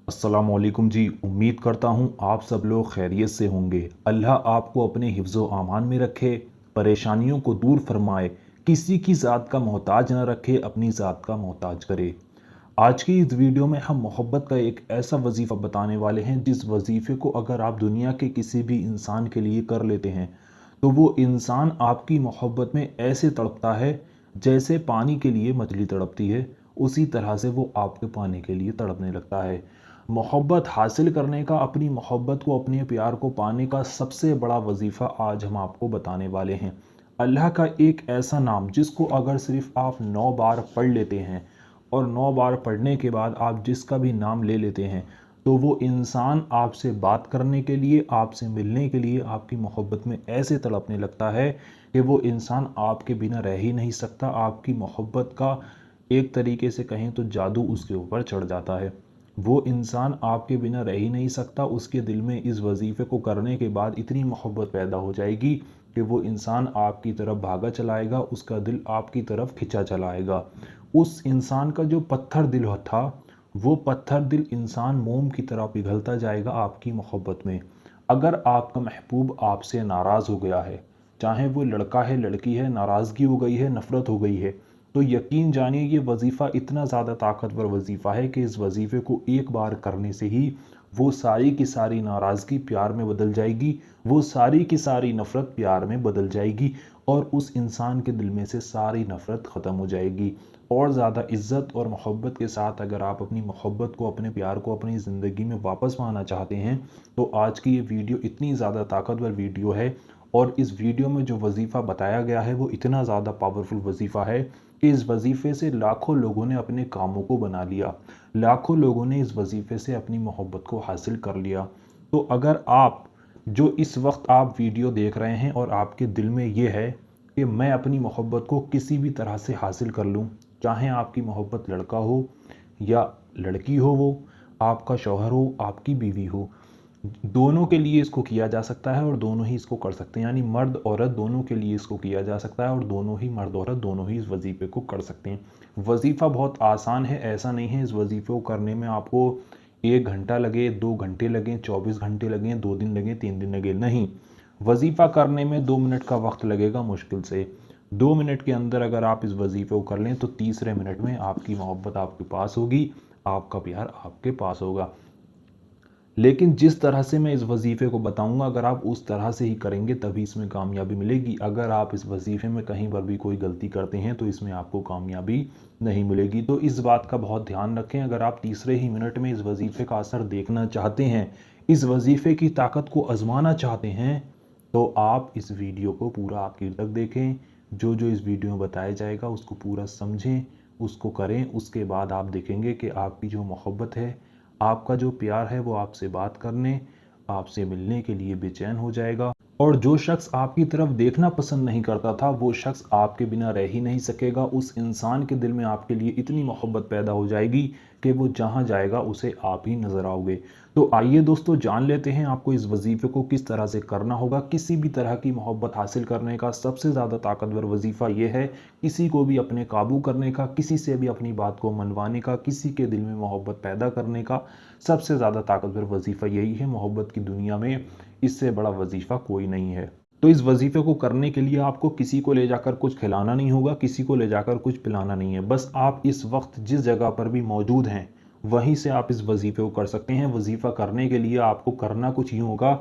अस्सलामुअलैकुम जी। उम्मीद करता हूँ आप सब लोग खैरियत से होंगे। अल्लाह आपको अपने हिफ्ज़ व अमान में रखे, परेशानियों को दूर फरमाए, किसी की ज़ात का मोहताज न रखे, अपनी ज़ात का मोहताज करे। आज की इस वीडियो में हम मोहब्बत का एक ऐसा वजीफ़ा बताने वाले हैं जिस वजीफ़े को अगर आप दुनिया के किसी भी इंसान के लिए कर लेते हैं तो वो इंसान आपकी मोहब्बत में ऐसे तड़पता है जैसे पानी के लिए मछली तड़पती है। उसी तरह से वो आपके पानी के लिए तड़पने लगता है। मोहब्बत हासिल करने का, अपनी मोहब्बत को, अपने प्यार को पाने का सबसे बड़ा वजीफ़ा आज हम आपको बताने वाले हैं। अल्लाह का एक ऐसा नाम जिसको अगर सिर्फ आप 9 बार पढ़ लेते हैं और 9 बार पढ़ने के बाद आप जिसका भी नाम ले लेते हैं तो वो इंसान आपसे बात करने के लिए, आपसे मिलने के लिए, आपकी मोहब्बत में ऐसे तड़पने लगता है कि वो इंसान आपके बिना रह ही नहीं सकता। आपकी मोहब्बत का एक तरीके से कहें तो जादू उसके ऊपर चढ़ जाता है। वो इंसान आपके बिना रह ही नहीं सकता। उसके दिल में इस वजीफ़े को करने के बाद इतनी मोहब्बत पैदा हो जाएगी कि वो इंसान आपकी तरफ भागा चलाएगा, उसका दिल आपकी तरफ खिंचा चलाएगा। उस इंसान का जो पत्थर दिल था, वो पत्थर दिल इंसान मोम की तरह पिघलता जाएगा आपकी मोहब्बत में। अगर आपका महबूब आपसे नाराज़ हो गया है, चाहे वो लड़का है, लड़की है, नाराज़गी हो गई है, नफ़रत हो गई है, तो यकीन जानिए ये वजीफ़ा इतना ज़्यादा ताकतवर वजीफ़ा है कि इस वजीफ़े को एक बार करने से ही वो सारी की सारी नाराज़गी प्यार में बदल जाएगी, वो सारी की सारी नफ़रत प्यार में बदल जाएगी और उस इंसान के दिल में से सारी नफ़रत ख़त्म हो जाएगी। और ज़्यादा इज़्ज़त और मोहब्बत के साथ अगर आप अपनी मोहब्बत को, अपने प्यार को अपनी ज़िंदगी में वापस पाना चाहते हैं तो आज की ये वीडियो इतनी ज़्यादा ताकतवर वीडियो है और इस वीडियो में जो वजीफ़ा बताया गया है वो इतना ज़्यादा पावरफुल वजीफ़ा है कि इस वजीफ़े से लाखों लोगों ने अपने कामों को बना लिया। लाखों लोगों ने इस वजीफ़े से अपनी मोहब्बत को हासिल कर लिया। तो अगर आप जो इस वक्त आप वीडियो देख रहे हैं और आपके दिल में ये है कि मैं अपनी मोहब्बत को किसी भी तरह से हासिल कर लूँ, चाहे आपकी मोहब्बत लड़का हो या लड़की हो, वो आपका शौहर हो, आपकी बीवी हो, दोनों के लिए इसको किया जा सकता है और दोनों ही इसको कर सकते हैं। यानी मर्द औरत दोनों के लिए इसको किया जा सकता है और दोनों ही मर्द औरत दोनों ही इस वजीफ़े को कर सकते हैं। वजीफ़ा बहुत आसान है, ऐसा नहीं है इस वजीफ़े को करने में आपको 1 घंटा लगे, 2 घंटे लगें, 24 घंटे लगें, 2 दिन लगें, 3 दिन लगे, नहीं। वजीफ़ा करने में 2 मिनट का वक्त लगेगा मुश्किल से। 2 मिनट के अंदर अगर आप इस वजीफ़े को कर लें तो तीसरे मिनट में आपकी मोहब्बत आपके पास होगी, आपका प्यार आपके पास होगा। लेकिन जिस तरह से मैं इस वजीफ़े को बताऊंगा अगर आप उस तरह से ही करेंगे तभी इसमें कामयाबी मिलेगी। अगर आप इस वजीफ़े में कहीं पर भी कोई गलती करते हैं तो इसमें आपको कामयाबी नहीं मिलेगी। तो इस बात का बहुत ध्यान रखें। अगर आप तीसरे ही मिनट में इस वजीफ़े का असर देखना चाहते हैं, इस वजीफ़े की ताकत को आजमाना चाहते हैं, तो आप इस वीडियो को पूरा आखिर तक देखें। जो जो इस वीडियो में बताया जाएगा उसको पूरा समझें, उसको करें। उसके बाद आप देखेंगे कि आपकी जो मोहब्बत है, आपका जो प्यार है, वो आपसे बात करने, आपसे मिलने के लिए बेचैन हो जाएगा। और जो शख्स आपकी तरफ देखना पसंद नहीं करता था वो शख्स आपके बिना रह ही नहीं सकेगा। उस इंसान के दिल में आपके लिए इतनी मोहब्बत पैदा हो जाएगी कि वो जहाँ जाएगा उसे आप ही नज़र आओगे। तो आइए दोस्तों, जान लेते हैं आपको इस वजीफ़े को किस तरह से करना होगा। किसी भी तरह की मोहब्बत हासिल करने का सबसे ज़्यादा ताकतवर वजीफ़ा ये है किसी को भी अपने काबू करने का, किसी से भी अपनी बात को मनवाने का, किसी के दिल में मोहब्बत पैदा करने का सबसे ज़्यादा ताकतवर वजीफ़ा यही है। मोहब्बत की दुनिया में इससे बड़ा वजीफ़ा कोई नहीं है। तो इस वजीफ़े को करने के लिए आपको किसी को ले जाकर कुछ खिलाना नहीं होगा, किसी को ले जाकर कुछ पिलाना नहीं है। बस आप इस वक्त जिस जगह पर भी मौजूद हैं वहीं से आप इस वजीफ़े को कर सकते हैं। वजीफ़ा करने के लिए आपको करना कुछ यूँ होगा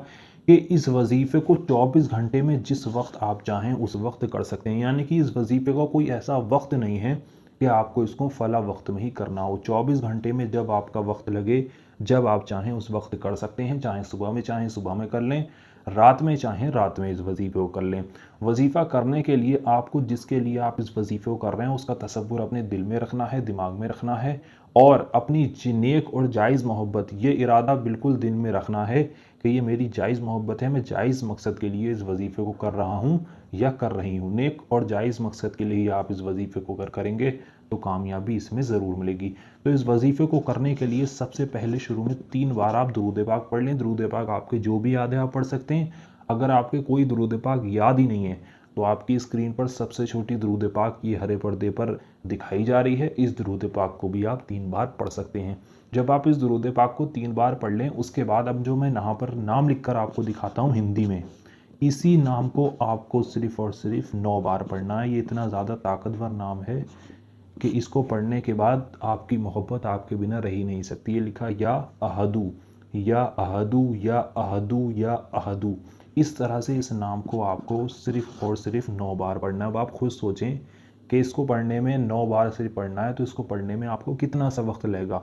कि इस वजीफ़े को 24 घंटे में जिस वक्त आप चाहें उस वक्त कर सकते हैं। यानी कि इस वजीफ़े का कोई ऐसा वक्त नहीं है कि आपको इसको फला वक्त में ही करना हो। 24 घंटे में जब आपका वक्त लगे, जब आप चाहें उस वक्त कर सकते हैं। चाहे सुबह में चाहें सुबह में कर लें, रात में चाहें रात में इस वजीफ़े को कर लें। वजीफ़ा करने के लिए आपको जिसके लिए आप इस वजीफ़े को कर रहे हैं उसका तसव्वुर अपने दिल में रखना है, दिमाग में रखना है और अपनी नेक और जायज़ मोहब्बत, ये इरादा बिल्कुल दिल में रखना है कि ये मेरी जायज़ मोहब्बत है, मैं जायज़ मकसद के लिए इस वजीफ़े को कर रहा हूँ या कर रही हूँ। नेक और जायज़ मकसद के लिए ही आप इस वजीफ़े को करेंगे तो कामयाबी इसमें ज़रूर मिलेगी। तो इस वजीफ़े को करने के लिए सबसे पहले शुरू में 3 बार आप दुरूद पाक पढ़ लें। दुरूद पाक आपके जो भी याद है आप पढ़ सकते हैं। अगर आपके कोई दुरूद पाक याद ही नहीं है तो आपकी स्क्रीन पर सबसे छोटी दुरूद पाक ये हरे पर्दे पर दिखाई जा रही है। इस दुरूद पाक को भी आप 3 बार पढ़ सकते हैं। जब आप इस दुरूद पाक को 3 बार पढ़ लें, उसके बाद अब जो मैं यहाँ पर नाम लिखकर आपको दिखाता हूँ हिंदी में, इसी नाम को आपको सिर्फ़ और सिर्फ़ 9 बार पढ़ना है। ये इतना ज़्यादा ताकतवर नाम है कि इसको पढ़ने के बाद आपकी मोहब्बत आपके बिना रह ही नहीं सकती। ये लिखा या अहदु, या अहदु, या अहदु, या अहदु। इस तरह से इस नाम को आपको सिर्फ़ और सिर्फ़ 9 बार पढ़ना है। अब आप खुद सोचें कि इसको पढ़ने में 9 बार सिर्फ पढ़ना है, तो इसको पढ़ने में आपको कितना सा वक्त लगेगा।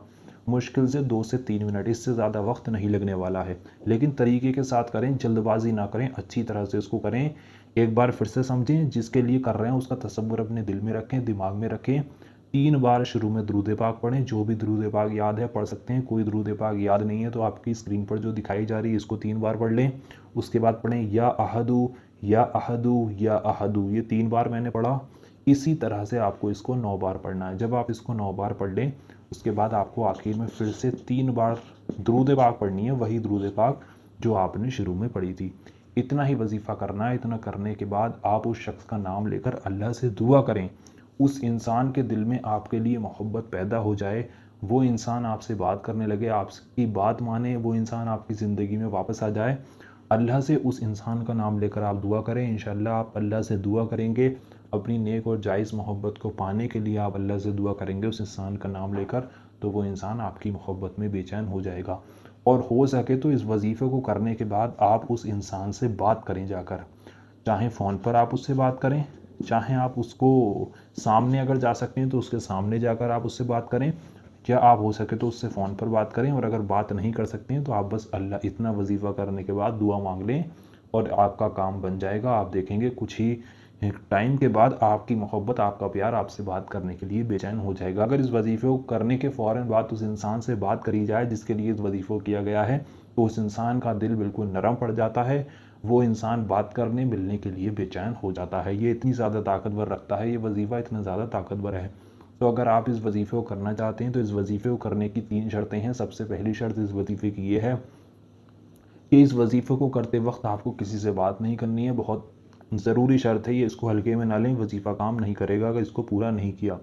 मुश्किल से 2 से 3 मिनट, इससे ज़्यादा वक्त नहीं लगने वाला है। लेकिन तरीके के साथ करें, जल्दबाजी ना करें, अच्छी तरह से इसको करें। एक बार फिर से समझें, जिसके लिए कर रहे हैं उसका तसव्वुर अपने दिल में रखें, दिमाग में रखें। 3 बार शुरू में दुरूद पाक पढ़ें, जो भी दुरूद पाक याद है पढ़ सकते हैं। कोई दुरूद पाक याद नहीं है तो आपकी स्क्रीन पर जो दिखाई जा रही है इसको 3 बार पढ़ लें। उसके बाद पढ़ें या अहदु, या अहदु, या अहदु। ये 3 बार मैंने पढ़ा। इसी तरह से आपको इसको 9 बार पढ़ना है। जब आप इसको 9 बार पढ़ लें, उसके बाद आपको आखिर में फिर से 3 बार दुरूद पाक पढ़नी है, वही दुरूद पाक जो आपने शुरू में पढ़ी थी। इतना ही वजीफ़ा करना है। इतना करने के बाद आप उस शख्स का नाम लेकर अल्लाह से दुआ करें, उस इंसान के दिल में आपके लिए मोहब्बत पैदा हो जाए, वो इंसान आपसे बात करने लगे, आपकी बात माने, वो इंसान आपकी ज़िंदगी में वापस आ जाए। अल्लाह से उस इंसान का नाम लेकर आप दुआ करें। इंशाअल्लाह आप अल्लाह से दुआ करेंगे, अपनी नेक और जायज़ मोहब्बत को पाने के लिए आप अल्लाह से दुआ करेंगे उस इंसान का नाम लेकर, तो वो इंसान आपकी मोहब्बत में बेचैन हो जाएगा। और हो सके तो इस वजीफ़े को करने के बाद आप उस इंसान से बात करें जाकर। चाहे फ़ोन पर आप उससे बात करें, चाहे आप उसको सामने अगर जा सकते हैं तो उसके सामने जाकर आप उससे बात करें, या आप हो सके तो उससे फ़ोन पर बात करें। और अगर बात नहीं कर सकते हैं तो आप बस अल्लाह इतना वजीफ़ा करने के बाद दुआ मांग लें और आपका काम बन जाएगा। आप देखेंगे कुछ ही टाइम के बाद आपकी मोहब्बत, आपका प्यार आपसे बात करने के लिए बेचैन हो जाएगा। अगर इस वजीफ़े को करने के फ़ौरन बाद उस इंसान से बात करी जाए जिसके लिए इस वजीफ़े को किया गया है, तो उस इंसान का दिल बिल्कुल नरम पड़ जाता है। वो इंसान बात करने मिलने के लिए बेचैन हो जाता है। ये इतनी ज़्यादा ताकतवर रखता है, ये वजीफ़ा इतना ज़्यादा ताकतवर है। तो अगर आप इस वजीफ़े को करना चाहते हैं तो इस वजीफ़े को करने की 3 शर्तें हैं। सबसे पहली शर्त इस वजीफ़े की ये है कि इस वजीफ़े को करते वक्त आपको किसी से बात नहीं करनी है। बहुत ज़रूरी शर्त है ये, इसको हल्के में ना लें, वजीफ़ा काम नहीं करेगा अगर इसको पूरा नहीं किया।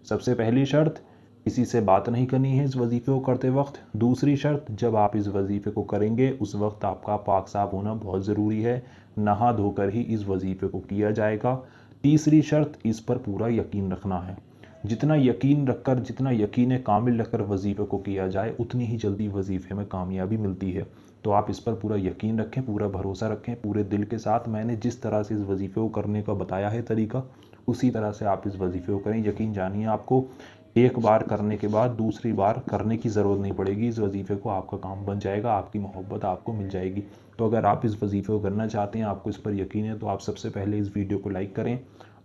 सबसे पहली शर्त, किसी से बात नहीं करनी है इस वजीफ़े को करते वक्त। दूसरी शर्त, जब आप इस वजीफ़े को करेंगे उस वक्त आपका पाक साफ होना बहुत ज़रूरी है, नहा धोकर ही इस वजीफ़े को किया जाएगा। तीसरी शर्त, इस पर पूरा यकीन रखना है। जितना यकीन रखकर, जितना यकीन कामिल रखकर वजीफ़े को किया जाए, उतनी ही जल्दी वजीफ़े में कामयाबी मिलती है। तो आप इस पर पूरा यकीन रखें, पूरा भरोसा रखें, पूरे दिल के साथ। मैंने जिस तरह से इस वजीफ़े को करने का बताया है तरीका, उसी तरह से आप इस वजीफ़े को करें। यकीन जानिए, आपको एक बार करने के बाद दूसरी बार करने की ज़रूरत नहीं पड़ेगी। इस वजीफ़े को आपका काम बन जाएगा, आपकी मोहब्बत आपको मिल जाएगी। तो अगर आप इस वजीफ़े को करना चाहते हैं, आपको इस पर यकीन है, तो आप सबसे पहले इस वीडियो को लाइक करें।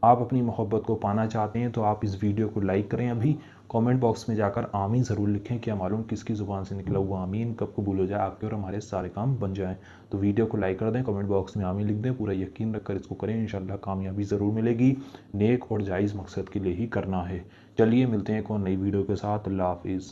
आप अपनी मोहब्बत को पाना चाहते हैं तो आप इस वीडियो को लाइक करें। अभी कमेंट बॉक्स में जाकर आमीन ज़रूर लिखें। क्या मालूम किसकी ज़ुबान से निकला हुआ आमीन कब कबूल हो जाए, आपके और हमारे सारे काम बन जाएं। तो वीडियो को लाइक कर दें, कमेंट बॉक्स में आमीन लिख दें, पूरा यकीन रखकर इसको करें। इंशाल्लाह कामयाबी ज़रूर मिलेगी। नेक और जायज़ मकसद के लिए ही करना है। चलिए मिलते हैं एक और नई वीडियो के साथ। अल्लाह हाफिज़।